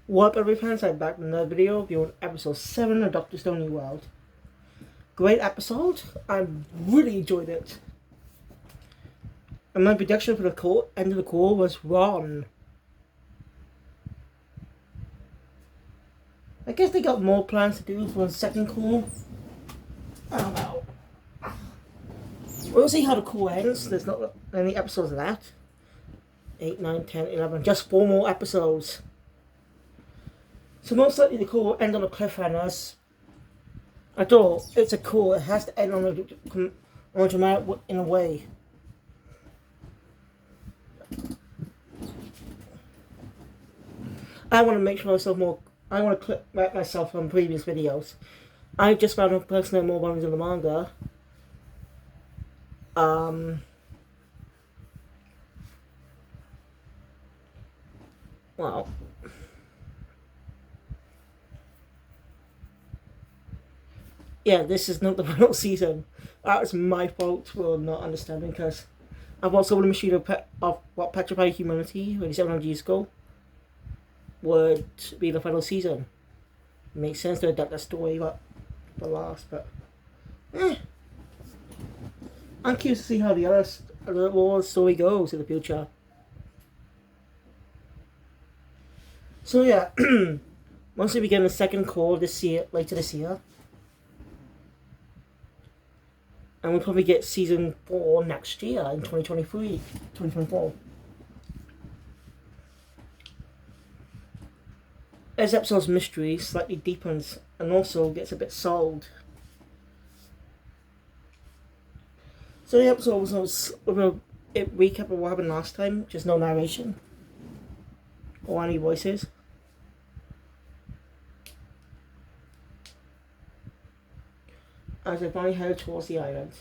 What up, everybody fans? I'm back with another video reviewing episode 7 of Doctor Stone New World. Great episode. I really enjoyed it. And my prediction for the end of the call was wrong. I guess they got more plans to do for the second call. I don't know. We'll see how the call ends. There's not many episodes left. 8, 9, 10, 11. Just 4 more episodes. So most likely the call will end on a cliffhanger. I thought it's a call. It has to end on a dramatic in a way. I want to make sure myself more. I want to clip back myself from previous videos. I just found a person that more volumes in the manga. Well. Yeah, this is not the final season. That was my fault for not understanding, because I've also the machine of what petrified humanity 700 years ago would be the final season. It makes sense to adapt that story, but the last, but I'm curious to see how the other story goes in the future. So yeah, once we begin the second call later this year. And we'll probably get season 4 next year in 2024. This episode's mystery slightly deepens and also gets a bit solved. So the episode was with a recap of what happened last time, just no narration or any voices. As they finally headed towards the island.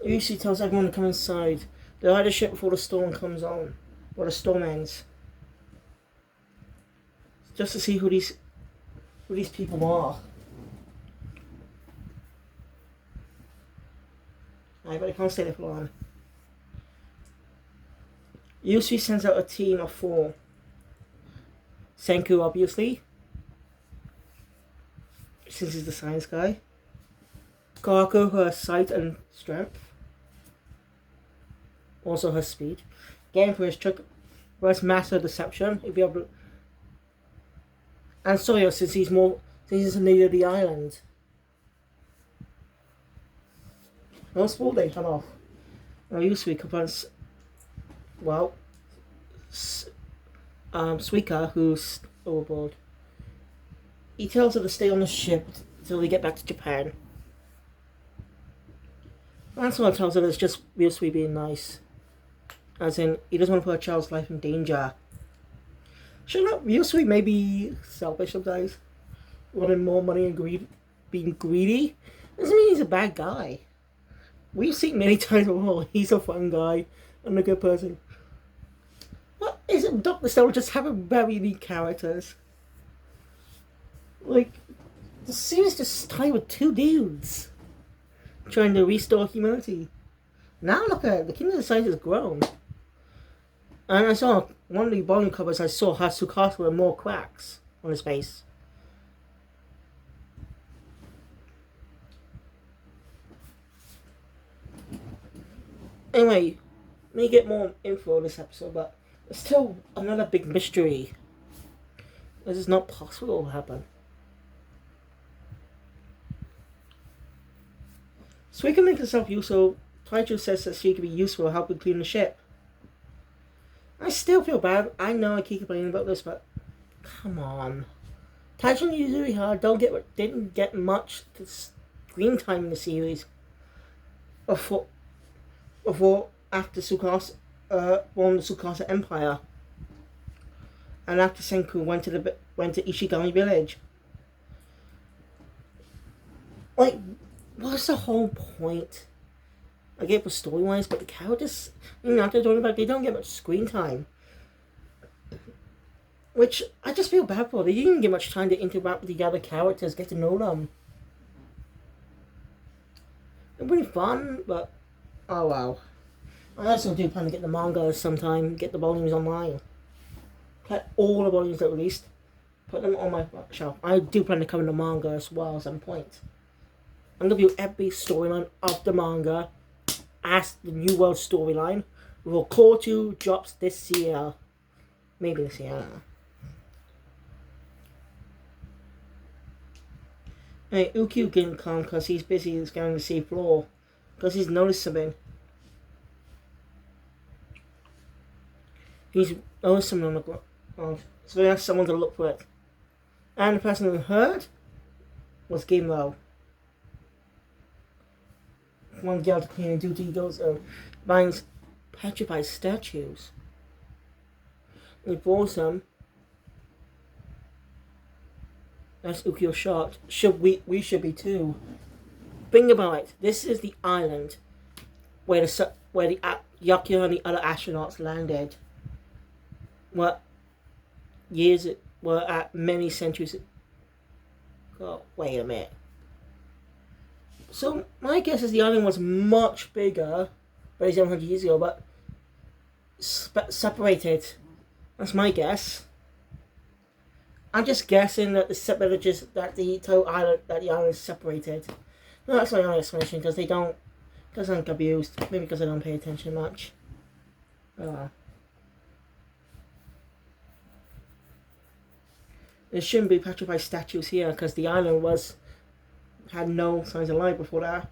Yusi tells everyone to come inside. They'll hide the ship before the storm comes on, or the storm ends. Just to see who these people are. But I can't stay there for long. Yusi sends out a team of 4. Senku, obviously, since he's the science guy. Kaku, her sight and strength. Also her speed. Game for his master deception. He'll be able to, and Sawyer, since he's the leader of the island. No sport they come off. Now Yusui confronts Suika, who's overboard. He tells her to stay on the ship until they get back to Japan. Lancelot tells her that it's just Yusui being nice. As in, he doesn't want to put a child's life in danger. Shouldn't Yusui may be selfish sometimes? Wanting more money and being greedy? Doesn't mean he's a bad guy. We've seen many times before, he's a fun guy and a good person. What is it? Dr. Stone just having very unique characters. Like, the series just started with 2 dudes trying to restore humanity. Now look at it, the Kingdom of the Science has grown. And I saw one of the volume covers, I saw Tsukasa with more cracks on his face. Anyway, let me get more info on this episode, but it's still another big mystery. This is not possible to happen. Suika makes herself useful. Taiju says that she can be useful helping clean the ship. I still feel bad. I know I keep complaining about this, but come on. Taiju and Yuzuriha didn't get much screen time in the series after Tsukasa formed the Tsukasa Empire, and after Senku went to Ishigami Village. Like, what's the whole point? I get it for story-wise, but the characters, after talking about, they don't get much screen time. Which I just feel bad for. They didn't get much time to interact with the other characters, get to know them. It would be fun, but oh wow. I also do plan to get the manga sometime, get the volumes online. Get all the volumes that released, put them on my shelf. I do plan to cover the manga as well at some point. I'm going to view every storyline of the manga as the New World storyline. Core 2 drops this year. Maybe this year, I don't know. Hey, Ukiu didn't come because he's busy scanning the sea floor. Because he's noticed something. He's noticed something on the ground. So he asked someone to look for it. And the person who heard was Gimlo. One girl to clean duty goes finds petrified statues. He brought them. That's Ukiyo shot. We should be too. Think about it. This is the island where the Yakio and the other astronauts landed. Were at many centuries. Oh, wait a minute. So my guess is the island was much bigger, but 700 years ago, but separated. That's my guess. I'm just guessing that the total island, that the island is separated. No, that's my only explanation, because I'm confused. Maybe because I don't pay attention much. There shouldn't be petrified statues here, because the island had no signs of life before that.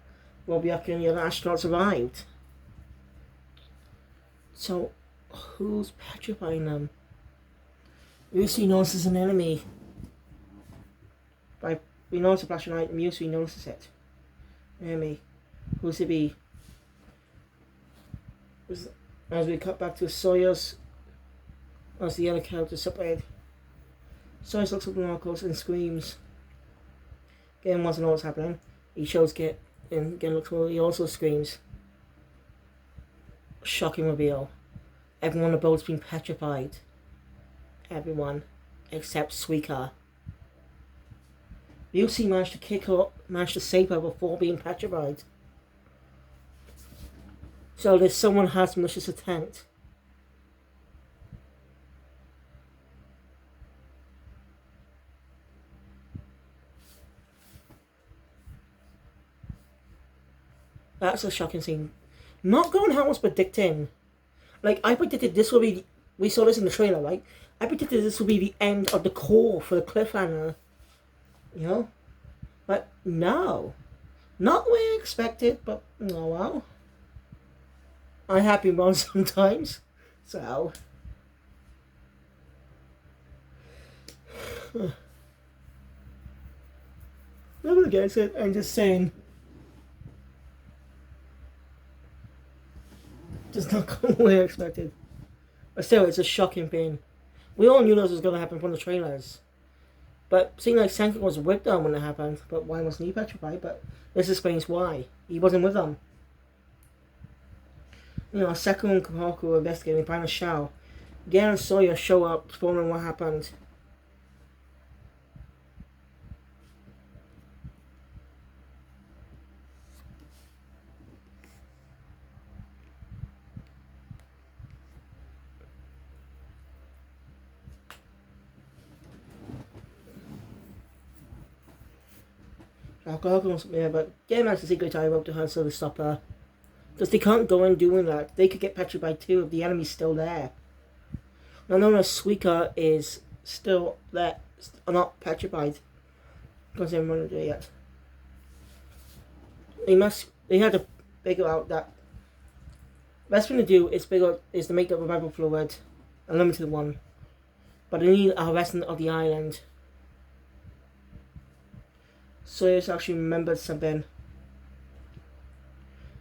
Robiaki and the other astronauts arrived. So, who's petrifying them? Ryusui notices an enemy. We notice a flashing light, and Ryusui notices it. Enemy. Who's it be? As we cut back to Soyuz, as the other characters separated. Soyuz looks up at Marcos and screams. Gen wants to know what's happening. He shows Gen, and Gen looks over, he also screams. Shocking reveal. Everyone on the boat's been petrified. Everyone except Suika. Ryusui managed to save her before being petrified. So there's someone has malicious intent. That's a shocking scene. Not going how I was predicting. Like, I predicted this will be... We saw this in the trailer, right? I predicted this would be the end of the core for the cliffhanger. You know? But no. Not the way I expected, but oh well. I'm happy wrong sometimes. So... Never against it, I'm just saying... Just not going the way I expected. But still, it's a shocking thing. We all knew this was going to happen from the trailers. But seeing like Senku was with them when it happened. But why wasn't he petrified? But this explains why. He wasn't with them. You know, Seku and Kohaku are investigating, find a shell. Gen and Sawyer show up, explaining what happened. Yeah, but Gen managed to secretly tie rope to her so to stop her. Because they can't go in doing that. They could get petrified too if the enemy's still there. Now, no, Suika is still there, not petrified. Because they haven't run into it yet. They had to figure out that best thing to do is to make the revival fluid a limited one. But they need a resident of the island. Soyuz actually remembered something.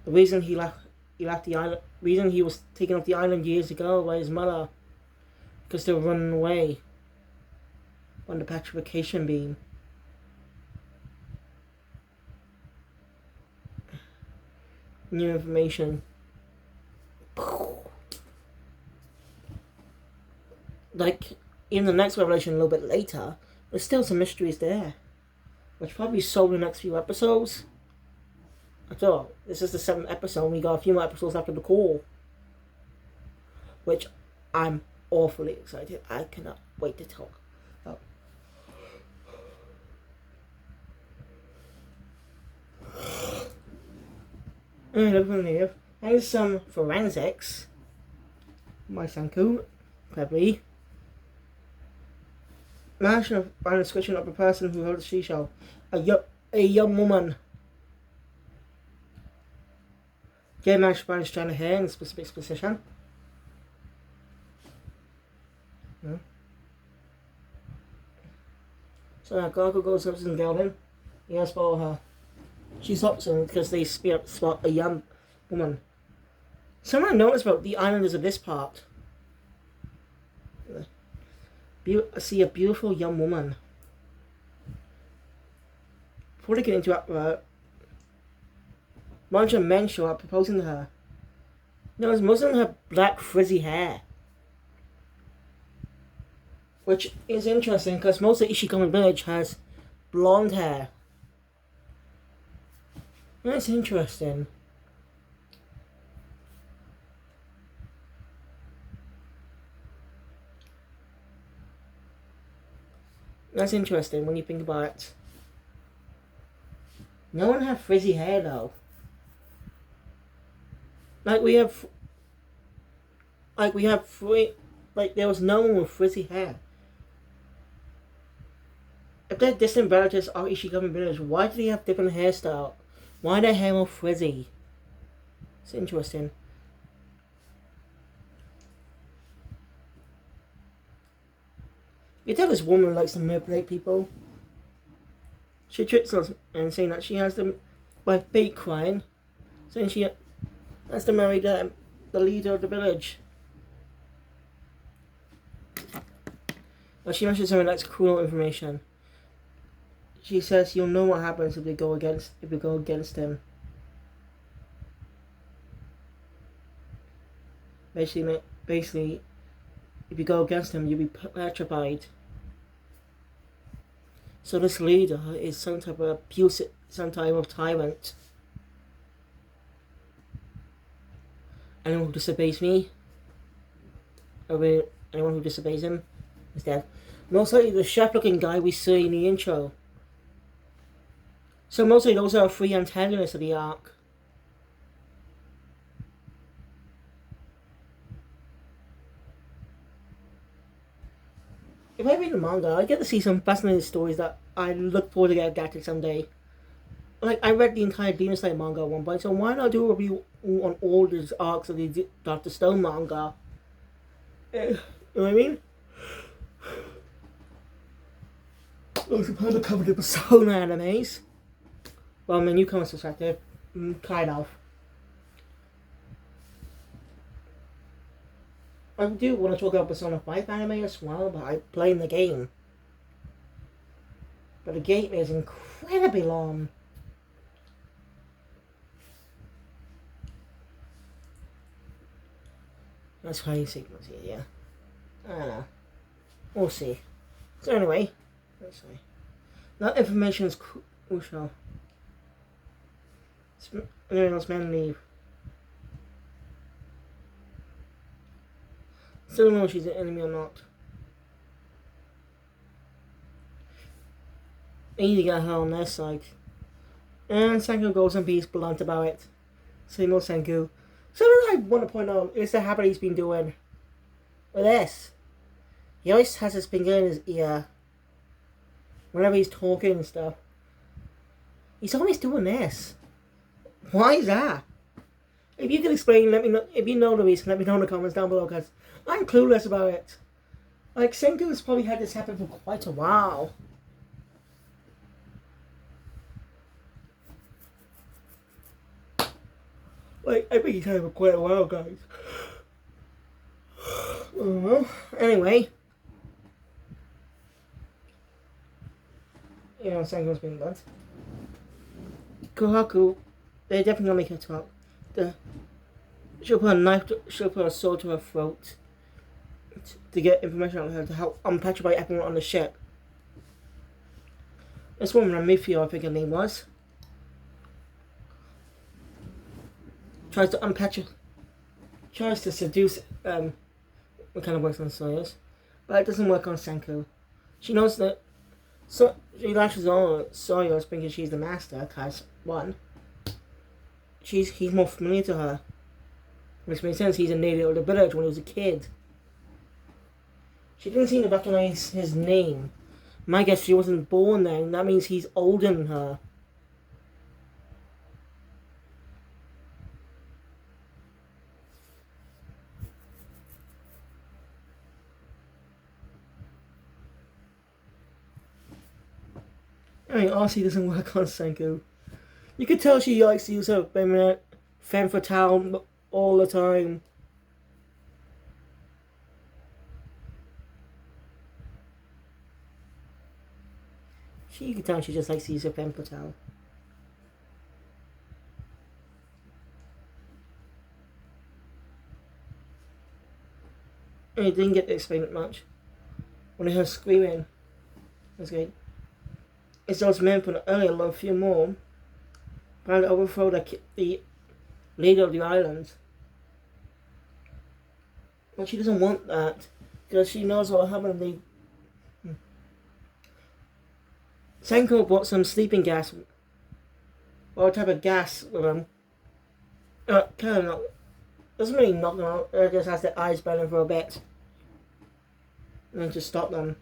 The reason he left the island, reason he was taken off the island years ago by his mother, because they were running away on the petrification beam. New information. Like, in the next revelation a little bit later, there's still some mysteries there. Which probably solved in the next few episodes. I thought, this is the 7th episode, and we got a few more episodes after the call. which I'm awfully excited. I cannot wait to talk about. Here's some forensics. My Sanku, cleverly, managed to find a description of a person who held a seashell. A young woman. Jay managed to find a strand of hair in a specific position. So now Gargo goes up to the building. He has to follow her. She stops him because they spot a young woman. Something I noticed about the islanders of this part. I see a beautiful young woman. Before they get into it, a bunch of men show up proposing to her. Notice most of them have black frizzy hair. Which is interesting because most of Ishigami Village has blonde hair. That's interesting. That's interesting when you think about it. No one has frizzy hair though. Like there was no one with frizzy hair. If they're distant relatives of Ishigami Village, why do they have different hairstyle? Why are their hair more frizzy? It's interesting. You tell this woman likes to manipulate people. She tricks us and saying that she has them by fake crying, saying she has to marry the leader of the village. But she mentions something that's cruel information. She says you'll know what happens if we go against him. Basically, if you go against him, you'll be petrified. So this leader is some type of abusive, some type of tyrant. Anyone who disobeys me, or anyone who disobeys him, is dead. Most likely the chef-looking guy we see in the intro. So mostly those are three antagonists of the arc. If I read the manga, I get to see some fascinating stories that I look forward to get adapted someday. Like, I read the entire Demon Slayer manga at one point, so why not do a review on all these arcs of the Dr. Stone manga? You know what I mean? Those are the covered in Persona animes. Well, from a newcomer's perspective, kind of. I do want to talk about Persona 5 anime as well, but I play in the game. But the game is incredibly long. That's how you see it, yeah. I don't know. We'll see. So anyway, let's see. That information is crucial. Anyone else men leave. Still don't know if she's an enemy or not. I need to get her on their side. And Senku goes and be blunt about it. Same old Senku. Something I want to point out is the habit he's been doing with this. He always has his finger in his ear whenever he's talking and stuff. He's always doing this. Why is that? If you can explain, let me know. If you know the reason, let me know in the comments down below, because I'm clueless about it. Like, Senku has probably had this happen for quite a while. Like, I think he's had it for quite a while, guys. Anyway. You know, Senku's been done. Kohaku, they're definitely gonna make her talk. She'll put a knife, she'll put a sword to her throat to get information out of her to help unpetrify everyone on the ship. This woman, Ramifio, I think her name was, tries to seduce It kind of works on Sawyers. But it doesn't work on Senku. She knows that. So she latches on Sawyers thinking she's the master, because, one, he's more familiar to her. Which makes sense, he's a native of the village when he was a kid. She didn't seem to recognize his name. My guess, she wasn't born then. That means he's older than her. I mean, honestly, doesn't work on Senku. You could tell she likes to use her feminine femme fatale all the time. You can tell she just likes to use her femme fatale. And it didn't get to explain it much. When I heard screaming, that's good. It's those men from the earlier love few more. Trying to overthrow the leader of the island. But she doesn't want that. Because she knows what happened. Senko brought some sleeping gas. Or a type of gas with him. Kind of not. Doesn't really knock them out. It just has their eyes burning for a bit. And then just stop them.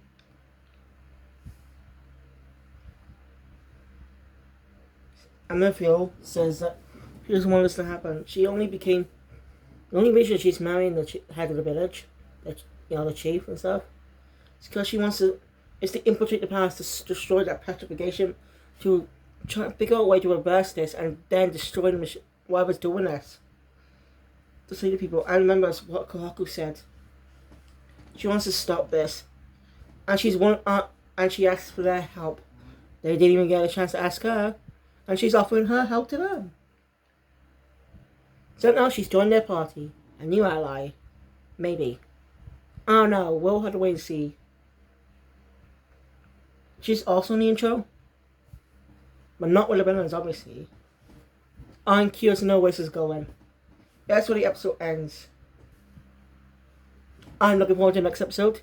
Amethil says that she doesn't want this to happen. The only reason she's marrying the head of the village, the chief and stuff, is because she wants to, is to infiltrate the past to destroy that petrification, to try to figure out a way to reverse this and then destroy the whoever's doing this. To say to people, I remember what Kohaku said. She wants to stop this, and and she asks for their help. They didn't even get a chance to ask her. And she's offering her help to them. So now she's joined their party. A new ally. Maybe. I don't know. We'll have to wait and see. She's also in the intro. But not with the villains, obviously. I'm curious to know where this is going. That's where the episode ends. I'm looking forward to the next episode.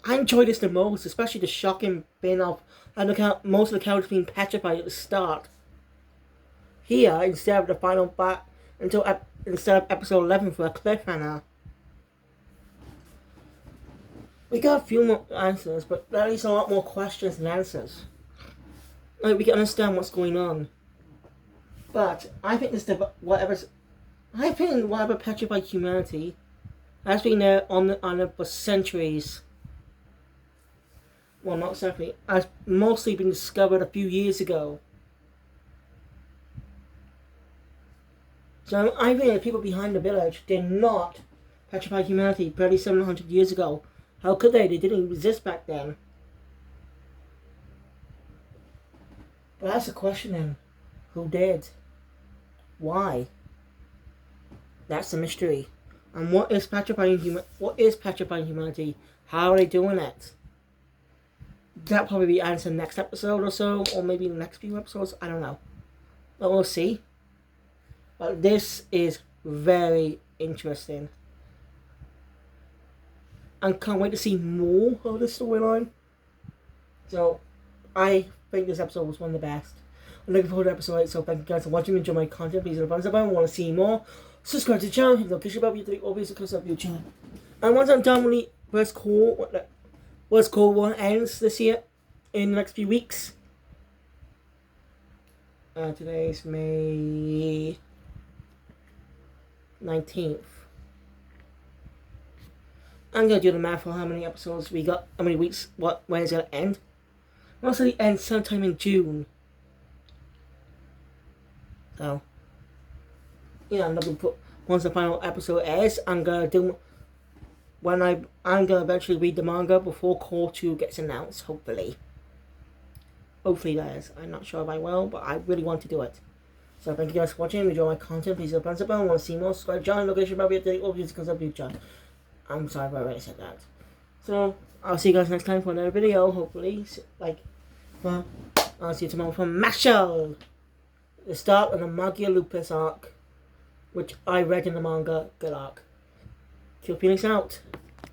I enjoyed this the most, especially the shocking bit of most of the characters being petrified at the start. Here, instead of the final bat, instead of episode 11 for a cliffhanger. We got a few more answers, but there is a lot more questions than answers. Like, we can understand what's going on. But I think whatever petrified humanity has been there for centuries. Well, not exactly. Has mostly been discovered a few years ago. So I think the people behind the village did not petrify humanity 3,700 years ago. How could they? They didn't exist back then. But that's the question then. Who did? Why? That's the mystery. And what is petrifying humanity? How are they doing it? That'll probably be answered next episode or so, or maybe the next few episodes. I don't know. But we'll see. But this is very interesting. And can't wait to see more of the storyline. So, I think this episode was one of the best. I'm looking forward to episode 8, so thank you guys for watching. Enjoy my content. Please hit the thumbs up button. Want to see more? Subscribe to the channel. Hit the notification bell. You three obviously close up your channel. And once I'm done with the first Cold War ends this year, in the next few weeks. Today's May 19th. I'm gonna do the math for how many episodes we got, how many weeks, when it's gonna end. Most of it ends sometime in June. So, I'm gonna put, once the final episode airs, I'm gonna eventually read the manga before Core 2 gets announced, hopefully. Hopefully that is. I'm not sure if I will, but I really want to do it. So thank you guys for watching. Enjoy my content. Please hit the thumbs up button. Want to see more? Subscribe, join, location, maybe update, obviously because of future. I'm sorry if I already said that. So, I'll see you guys next time for another video, hopefully. I'll see you tomorrow for Mashal! The start of the Magia Lupus arc, which I read in the manga. Good arc. Kill Phoenix out.